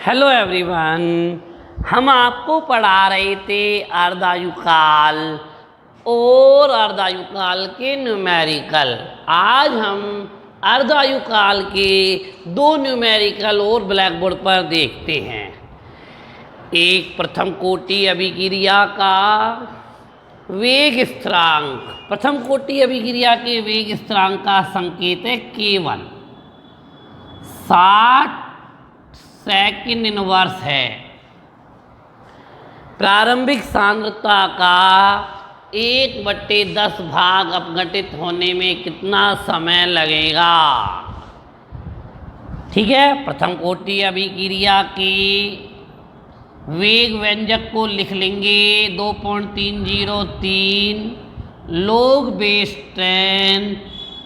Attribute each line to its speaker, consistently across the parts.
Speaker 1: Hello everyone. हम आपको पढ़ा रहे थे अर्धायुकाल और अर्धायुकाल के न्यूमेरिकल। आज हम अर्धायुकाल के दो न्यूमेरिकल और ब्लैक बोर्ड पर देखते हैं। एक प्रथम कोटि अभिक्रिया का वेग स्थिरांक। प्रथम कोटि अभिक्रिया के वेग स्थिरांक का संकेत है K1। 60 सेकंड इनवर्स है। प्रारंभिक सांद्रता का 1/10 भाग अपघटित होने में कितना समय लगेगा? ठीक है, प्रथम कोटि अभिक्रिया की वेग व्यंजक को लिख लेंगे 2.303 log बेस 10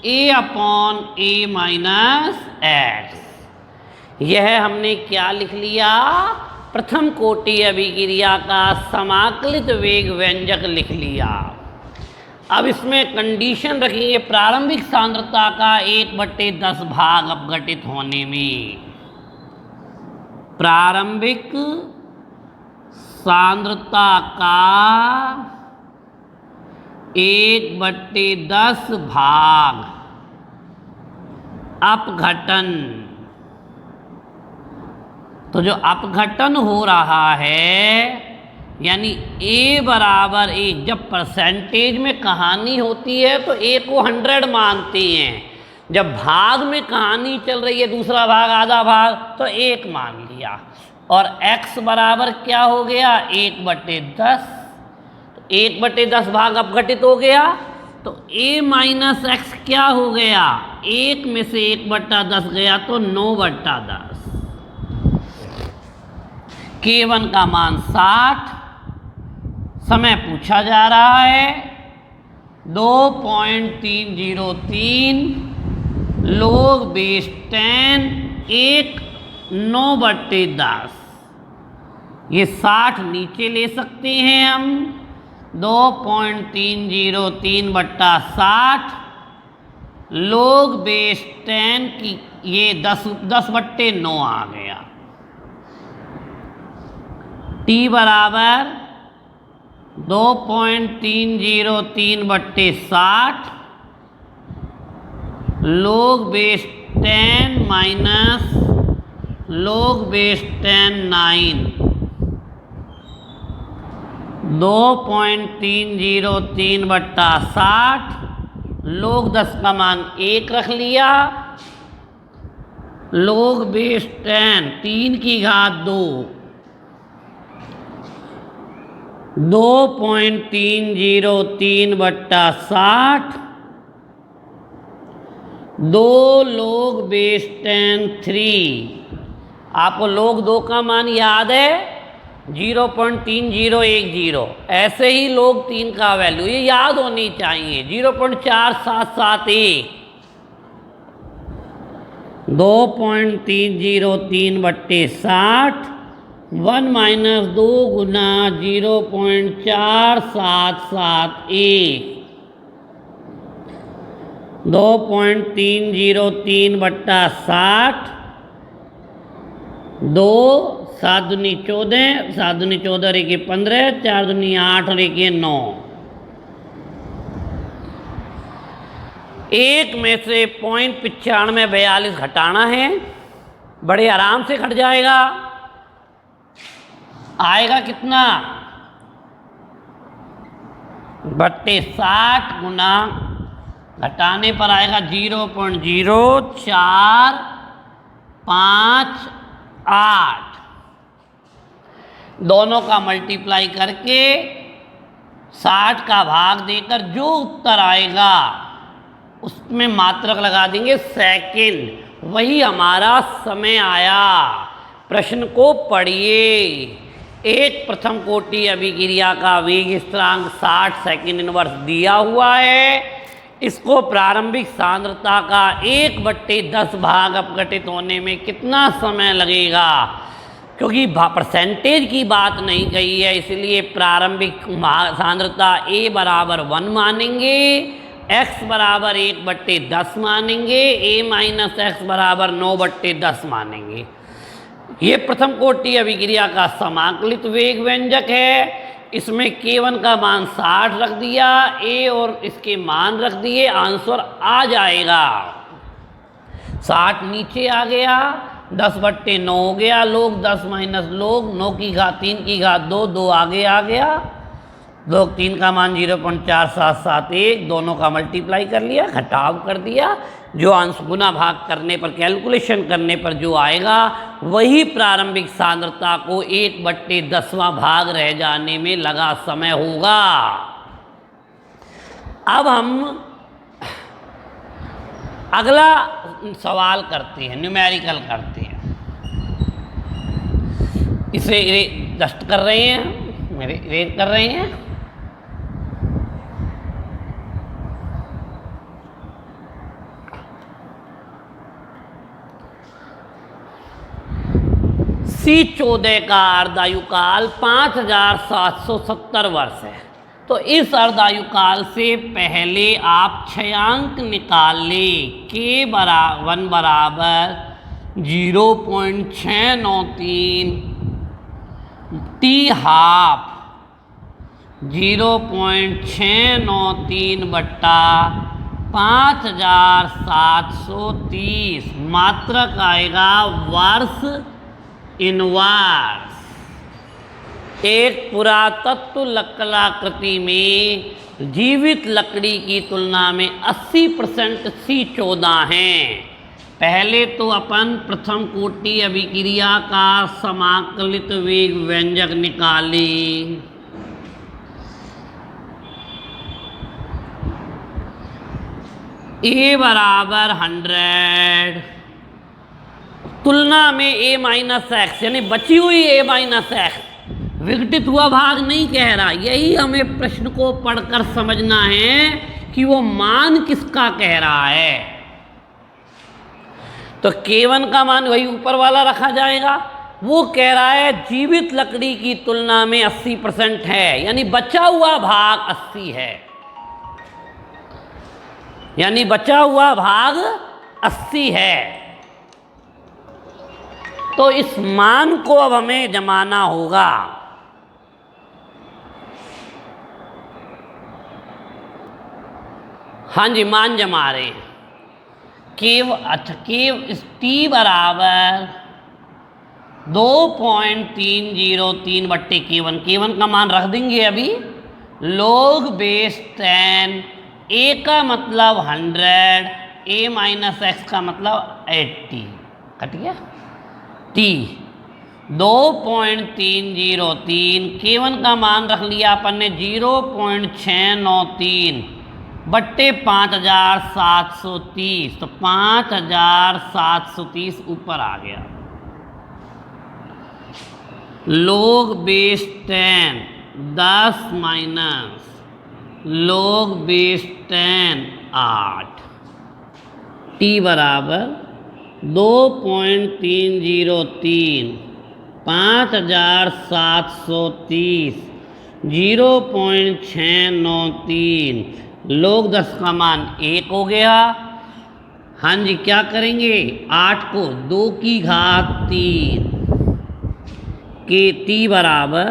Speaker 1: A/A-x। यह हमने क्या लिख लिया? प्रथम कोटि अभिक्रिया का समाकलित वेग व्यंजक लिख लिया। अब इसमें कंडीशन रखेंगे प्रारंभिक सांद्रता का 1/10 भाग अपघटित होने में। प्रारंभिक सांद्रता का 1/10 भाग अपघटन। तो जो अपघटन हो रहा है यानी A बराबर 1। जब परसेंटेज में कहानी होती है तो A को 100 मानते हैं। जब भाग में कहानी चल रही है, दूसरा भाग आधा भाग, तो 1 मान लिया। और x बराबर क्या हो गया? 1/10। तो 1/10 भाग अपघटित हो गया तो A-x क्या हो गया? 1 में से 1/10 गया तो 9/10। K1 का मान 60। समय पूछा जा रहा है 2.303 log बेस 10 9/10। ये 60 नीचे ले सकते हैं हम। 2.303/60 log बेस 10 की ये 10/9 आ गया। T बराबर 2.303/60 log base 10 minus log base 10 9। 2.303/60 log 10 का मान 1 रख लिया। log बेस 10 3 की घात 2। 2.303/60 2 log बेस 10 3। आपको log 2 का मान याद है 0.3010। ऐसे ही log 3 का वैल्यू ये याद होनी चाहिए 0.4771। 2.303/60 1 माइनस 2 गुना 0.4771। 2.303/60 2 7 दूनी 14, 7 दूनी 14 रेखे 15, 4 दूनी 8 रेखे 9। एक में से 0.9542 घटाना है। बड़े आराम से घट जाएगा। आएगा कितना? 60 गुना घटाने पर आएगा 0.0458। दोनों का मल्टीप्लाई करके 60 का भाग देकर जो उत्तर आएगा उसमें मात्रक लगा देंगे सेकंड। वही हमारा समय आया। प्रश्न को पढ़िए। एक प्रथम कोटि अभिक्रिया का वेग स्थिरांक 60 सेकंड इनवर्स दिया हुआ है। इसको प्रारंभिक सांद्रता का 1/10 भाग अपघटित होने में कितना समय लगेगा? क्योंकि परसेंटेज की बात नहीं कही है, इसलिए प्रारंभिक सांद्रता A बराबर 1 मानेंगे, x बराबर 1/10 मानेंगे, A-x बराबर 9/10 मानेंगे। ये प्रथम कोटि अभिक्रिया का समाकलित वेग व्यंजक है। इसमें K1 का मान 60 रख दिया, A और इसके मान रख दिए, आंसर आ जाएगा 60 नीचे आ गया, 10/9 हो गया, log 10 माइनस log 9 की घात 3 की घात 2, 2 आगे आ गया, log 3 का मान 0.4771, दोनों का मल्टीप्लाई कर लिया, घटाव कर दिया, जो अंश गुना भाग करने पर कैलकुलेशन करने पर जो आएगा वही प्रारंभिक सांद्रता को 1/10वां भाग रह जाने में लगा समय होगा। अब हम अगला सवाल करते हैं, न्यूमेरिकल करते हैं। इसे डस्ट कर रहे हैं, रेट कर रहे हैं। C14 का अर्धायुकाल 5770 वर्ष है। तो इस अर्धायुकाल से पहले आप 6 अंक निकाल लें। K1 बराबर 0.693, T हाफ 0.693 बट्टा 5730, मात्रक आएगा वर्ष इनवर्स। एक पुरातत्व कलाकृति में जीवित लकड़ी की तुलना में 80% C14 हैं। पहले तो अपन प्रथम कोटि अभिक्रिया का समाकलित वेग व्यंजक निकालें। A बराबर 100, तुलना में A माइनस एक्स, यानी बची हुई A माइनस एक्स, विघटित हुआ भाग नहीं कह रहा। यही हमें प्रश्न को पढ़कर समझना है कि वो मान किसका कह रहा है। तो K1 का मान वही ऊपर वाला रखा जाएगा। वो कह रहा है जीवित लकड़ी की तुलना में 80% है, यानी बचा हुआ भाग 80 है, यानी बचा हुआ भाग 80 है। तो इस मान को अब हमें जमाना होगा। हाँ जी, मान जमा रहे हैं। T बराबर 2.303 बट्टे K1 का मान रख देंगे अभी, log बेस 10, A का मतलब 100, A माइनस एक्स का मतलब 80, कट गया। T 2.303, K1 का मान रख लिया अपन ने 0.693 बट्टे 5730, तो 5730 ऊपर आ गया। log base 10 10 minus log base 10 8, T बराबर 2.303 5730 0.693, log 10 का मान 1 हो गया। हाँ जी, क्या करेंगे, 8 को 2 की घात 3 के T बराबर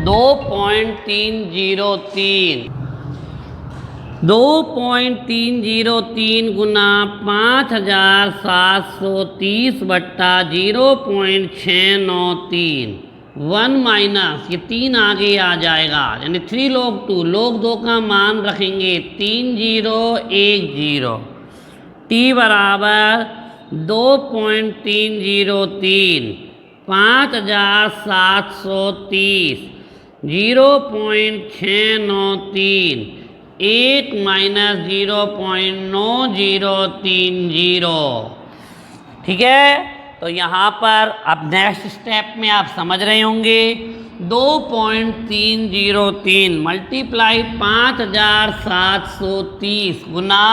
Speaker 1: 2.303 गुना 5730 बट्टा 0.693, 1 माइनस ये 3 आगे आ जाएगा, यानी 3 log 2, log 2 का मान रखेंगे 3010, T बराबर 2.303 5730 0.693 1 माइनस 0.9030। ठीक है, तो यहाँ पर अब नेक्स्ट स्टेप में आप समझ रहे होंगे, 2.303 मल्टीप्लाई 5730 गुना,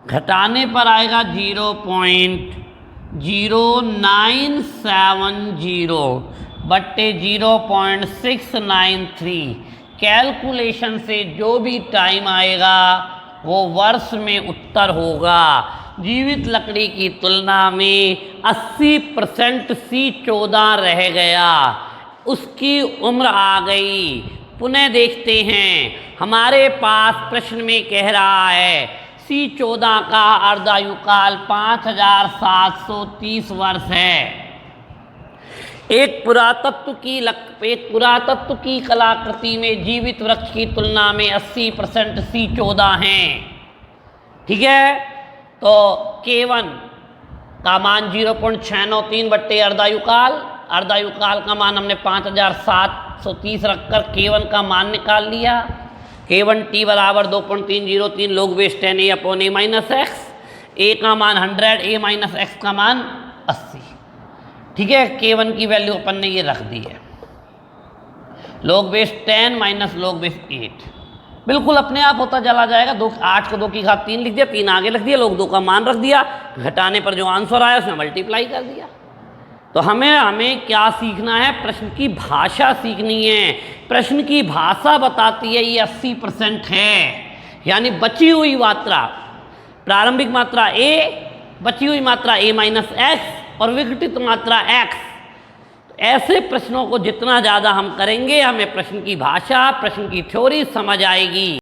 Speaker 1: घटाने पर आएगा 0.0970 बट्टे 0.693। कैलकुलेशन से जो भी टाइम आएगा वो वर्ष में उत्तर होगा। जीवित लकड़ी की तुलना में 80% C14 रह गया, उसकी उम्र आ गई। पुनः देखते हैं, हमारे पास प्रश्न में कह रहा है C14 का अर्धायुकाल 5730 वर्ष है। एक पुरातत्व की कलाकृति में जीवित वृक्ष की तुलना में 80% C14 हैं। ठीक है, तो K1 का मान 0.693 बट्टे अर्धायुकाल का मान हमने 5730 रखकर K1 का मान निकाल लिया। K1t बराबर 2.303 log base 10a upon a minus x, a का मान 100, a माइनस एक्स का मान 80। ठीक है, K1 की वैल्यू अपन ने ये रख दी है, log base 10 minus log base 8, बिल्कुल अपने आप होता चला जाएगा। 8 को 2 की घात 3 लिख दिया, 3 आगे लिख दिया, log 2 का मान रख दिया, घटाने पर जो आंसर आया उसमें मल्टीप्लाई कर दिया। तो हमें क्या सीखना है? प्रश्न की भाषा सीखनी है। प्रश्न की भाषा बताती है ये 80% है, यानी बची हुई मात्रा, प्रारंभिक मात्रा a, बची हुई मात्रा a माइनस एक्स और विघटित मात्रा x। ऐसे प्रश्नों को जितना ज़्यादा हम करेंगे, हमें प्रश्न की भाषा, प्रश्न की थ्योरी समझ आएगी।